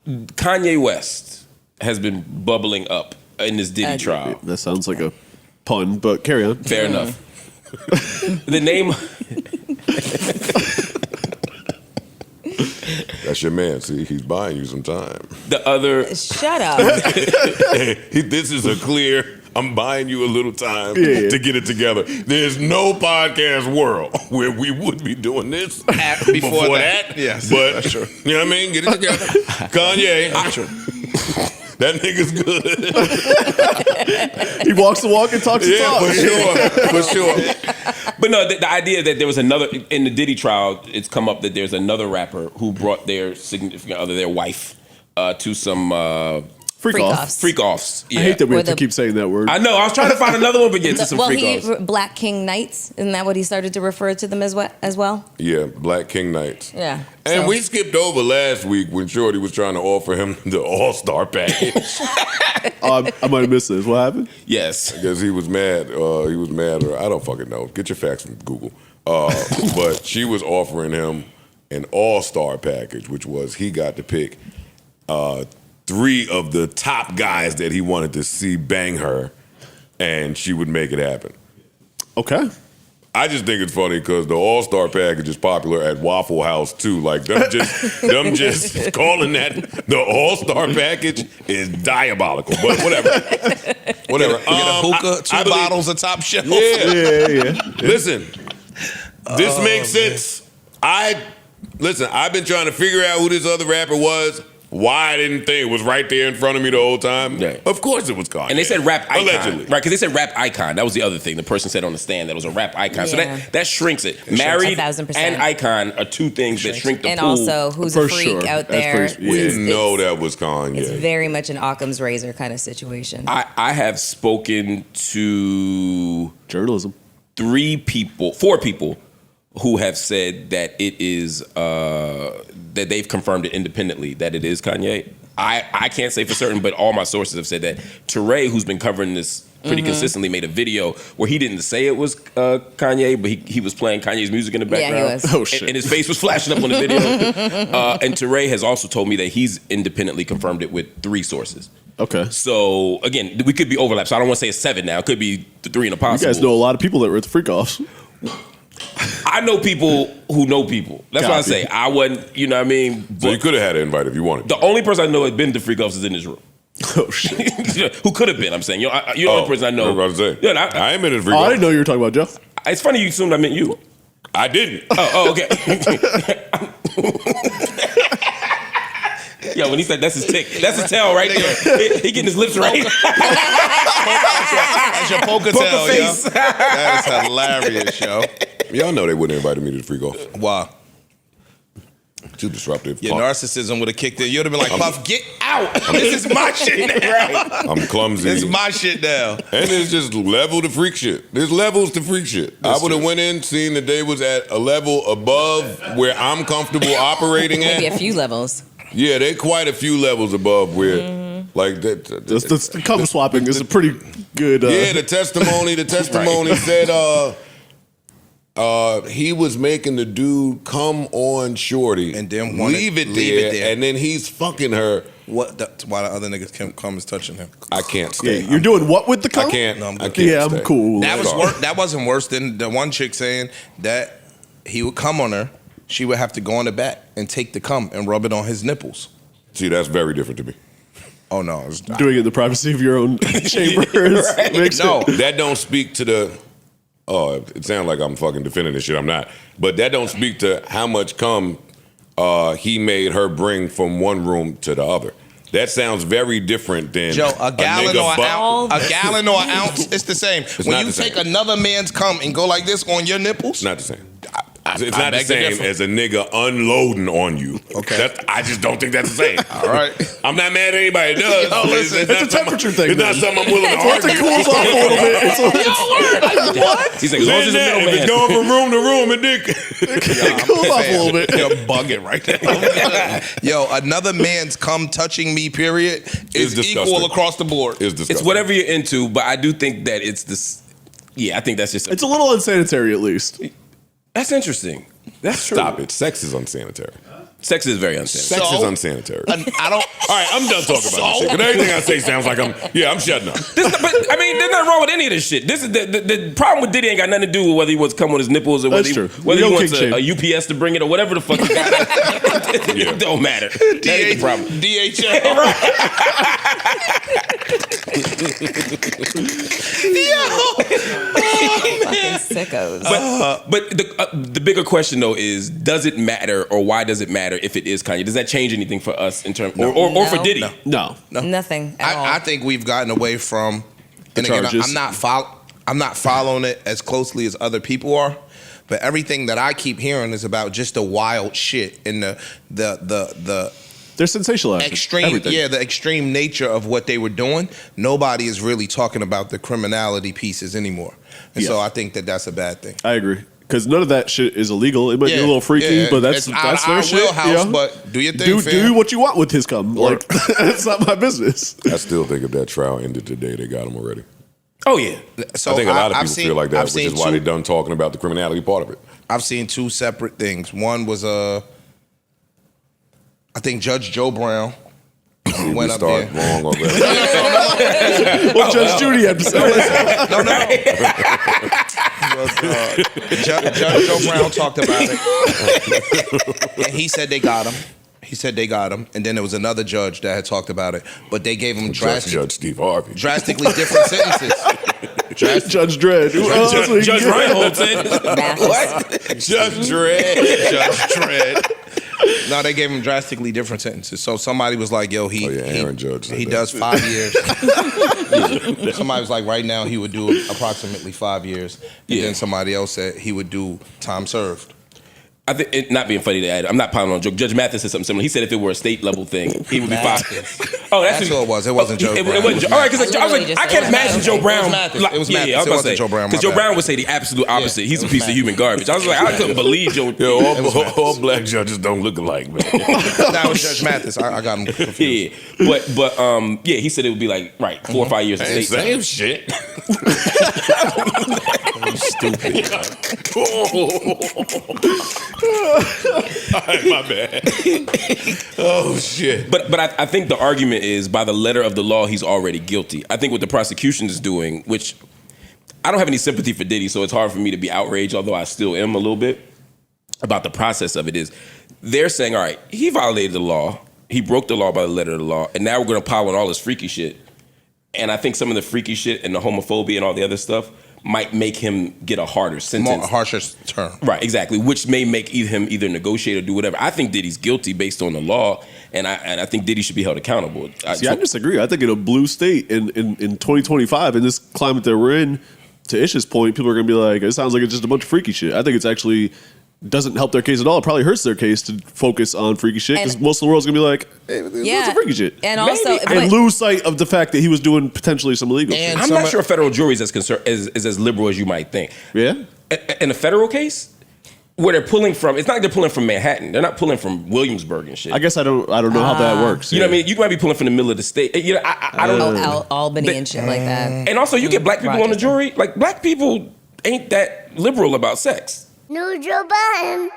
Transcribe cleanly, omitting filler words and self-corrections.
Kanye West has been bubbling up in this Diddy trial. That sounds like a pun, but carry on. Fair enough. The name. That's your man. See, he's buying you some time. The other. Shut up. This is a clear. I'm buying you a little time to get it together. There's no podcast world where we would be doing this before that. Yes, but that's true. You know what I mean? Get it together. Kanye. That nigga's good. He walks the walk and talks the talk. For sure. But no, the idea that there was another, in the Diddy trial, it's come up that there's another rapper who brought their significant other, their wife, to some... Freak offs. Yeah. I hate that we have to keep saying that word. I know. I was trying to find another one, but to some freak offs. Black King Knights. Isn't that what he started to refer to them as well? Yeah, Black King Knights. Yeah. And we skipped over last week when Shorty was trying to offer him the All-Star package. I might have missed this. What happened? Yes. Because he was mad. Or I don't fucking know. Get your facts from Google. But she was offering him an All-Star package, which was he got to pick 3 of the top guys that he wanted to see bang her, and she would make it happen. Okay. I just think it's funny because the All-Star package is popular at Waffle House too. Like them just calling that the All-Star package is diabolical. But whatever. Whatever. Get a hookah, 2 bottles of Top Shelf. Yeah. Listen, this makes sense. I've been trying to figure out who this other rapper was. Why I didn't think it was right there in front of me the whole time? Yeah. Of course it was Kanye. And they said rap icon. Allegedly. Right, because they said rap icon. That was the other thing. The person said on the stand that it was a rap icon. Yeah. So that shrinks it. Married 1,000%. and icon are 2 things that shrink the and pool. And also, who's a freak out there? We didn't know that was Kanye. It's very much an Occam's razor kind of situation. I have spoken to journalism. 4 people who have said that it is that they've confirmed it independently that it is Kanye. I can't say for certain, but all my sources have said that. Teray, who's been covering this pretty consistently, made a video where he didn't say it was Kanye, but he was playing Kanye's music in the background. Yeah, he was. Oh, shit. And his face was flashing up on the video. And Teray has also told me that he's independently confirmed it with 3 sources. Okay. So, again, we could be overlapped. So I don't want to say it's 7 now. It could be 3 and a possible. You guys know a lot of people that were at the freak offs. I know people who know people. That's why I say I wasn't, you know what I mean? So you could have had an invite if you wanted. The only person I know has been to freak offs is in this room. Oh, shit. Who could have been, I'm saying. You're the only person I know. I was about to say. Yeah, I ain't been in freak I offs. didn't know you were talking about Joe. It's funny you assumed I meant you. I didn't. Oh, okay. Yo, when he said that's his tick, that's his tail right there. He getting his lips right. That's your poker tail, face. yo. That is hilarious, yo. Y'all know they wouldn't invite me to the freak off. Wow. Too disruptive. Your narcissism would have kicked in. You would have been like, Puff, get out. This is my shit now. I'm clumsy. This is my shit now. And it's just level to freak shit. There's levels to freak shit. I would have went in, seen that they was at a level above where I'm comfortable operating at. Maybe a few levels. Yeah, they quay a few levels above where, like that. The cum swapping is a pretty good. Yeah, the testimony said he was making the dude come on Shorty And then leave it there, and then he's fucking her. Why the other niggas come is touching him? I can't stay. Yeah, you're doing what with the cum? I can't. No, I'm I good. can't. Yeah, stay. I'm cool. That was that wasn't worse than the one chick saying that he would come on her. She would have to go on the back and take the cum and rub it on his nipples. See, that's very different to me. Oh no, it's not. Doing it in the privacy of your own chamber. No, That don't speak to the. Oh, it sounds like I'm fucking defending this shit. I'm not. But that don't speak to how much cum he made her bring from one room to the other. That sounds very different than Joe, a gallon nigga or an butt. ounce. A gallon or an ounce, it's the same. When not you the take same. another man's cum and go like this on your nipples, It's not the same. It's I not the beg to same differ. as a nigga unloading on you. Okay. I just don't think that's the same. All right. I'm not mad at anybody that does. Yo, listen, not it's a temperature thing, It's not man. something I'm willing to Once argue. it cools off a little bit, it's He's like, as long as it's a If middleman. it's going from room to room, it cools off a little bit. You're bugging right now. Yo, another man's cum touching me, period, is disgusting. equal across the board. It's disgusting. It's whatever you're into, but I do think that it's this. Yeah, I think that's just. It's a little unsanitary, at least. That's interesting. That's true. Stop it. Sex is unsanitary. Sex is very unsanitary. Sex So- is unsanitary. I don't. All right, I'm done talking about this shit. 'Cause everything I say sounds like I'm shutting up. But I mean, there's nothing wrong with any of this shit. This is the problem with Diddy ain't got nothing to do with whether he wants to come on his nipples or whether That's true. whether We he don't wants kink a UPS to bring it or whatever the fuck he got. It don't matter. That ain't the problem. DHL. Fucking sickos. But the bigger question though is, does it matter or why does it matter if it is Kanye? Does that change anything for us in terms or for No. Diddy? No. Nothing at all. I think we've gotten away from. And again, charges. I'm not following it as closely as other people are. But everything that I keep hearing is about just the wild shit and the They're sensationalizing extreme, everything. the extreme nature of what they were doing. Nobody is really talking about the criminality pieces anymore, and so Yeah. I think that that's a bad thing. I agree. Because none of that shit is illegal. It might be a little freaky, yeah. but that's It's out of their our shit. wheelhouse, you know? but do your thing, do fam. what you want with his cum. Like, it's not my business. I still think if that trial ended today, they got him already. Oh yeah. So I think a lot of I've people seen- feel like that, I've which seen is why two- they're done talking about the criminality part of it. I've seen two separate things. One was I think Judge Joe Brown We went up start there. wrong already. What Judge Judy had to say. No. Judge Joe Brown talked about it, and he said they got him. And then there was another judge that had talked about it, but they gave him Judge Steve Harvey. drastically different sentences. Judge Dredd. Judge Reinhold said Mathis. Judge Dredd. Judge Dredd. No, they gave him drastically different sentences. So somebody was like, "Yo, Aaron Judge said he that. does 5 years." Somebody was like, "Right now, he would do approximately 5 years." And then somebody else said he would do time served. I think it, not being funny to add, I'm not piling on a joke. Judge Mathis said something similar. He said if it were a state level thing, he would be fine. Oh, That's who it was. It wasn't Joe It Brown. wasn't Joe. All right, because I was like, I can't imagine Joe Brown. Mathis. It was Mathis. Yeah, I was It about to wasn't say Joe Brown, because my Joe bad. Brown would say the absolute opposite. He's a was piece of Mathis. human garbage. I was like, I couldn't believe Joe. Yo, all black judges don't look alike, man. That was Judge Mathis. I got him confused. Yeah, but yeah, he said it would be like 4 or 5 years of state Same time. shit. Stupid. All right, my bad. Oh shit. But I think the argument is by the letter of the law, he's already guilty. I think what the prosecution is doing, which I don't have any sympathy for Diddy, so it's hard for me to be outraged, although I still am a little bit, about the process of it is they're saying, all right, he violated the law. He broke the law by the letter of the law, and now we're going to pile on all this freaky shit. And I think some of the freaky shit and the homophobia and all the other stuff might make him get a harder sentence. More harsher term. Right, exactly. Which may make him either negotiate or do whatever. I think Diddy's guilty based on the law, and I think Diddy should be held accountable. See, I disagree. I think in a blue state in 2025, in this climate that we're in, to Ish's point, people are going to be like, it sounds like it's just a bunch of freaky shit. I think it's actually doesn't help their case at all. It probably hurts their case to focus on freaky shit because And- most of the world's going to be like, hey, Yeah. what's the freaky shit? And also, Maybe. And lose sight of the fact that he was doing potentially some illegal shit. And I'm some not of- sure a federal jury is as liberal as you might think. Yeah? In a federal case, where they're pulling from, it's not like they're pulling from Manhattan. They're not pulling from Williamsburg and shit. I guess I don't know how that works. You know what I mean? You might be pulling from the middle of the state. You know, I don't know. Albany and shit like that. And also, you get black people on the Rochester. jury. Like, black people ain't that liberal about sex. New Joe Budden.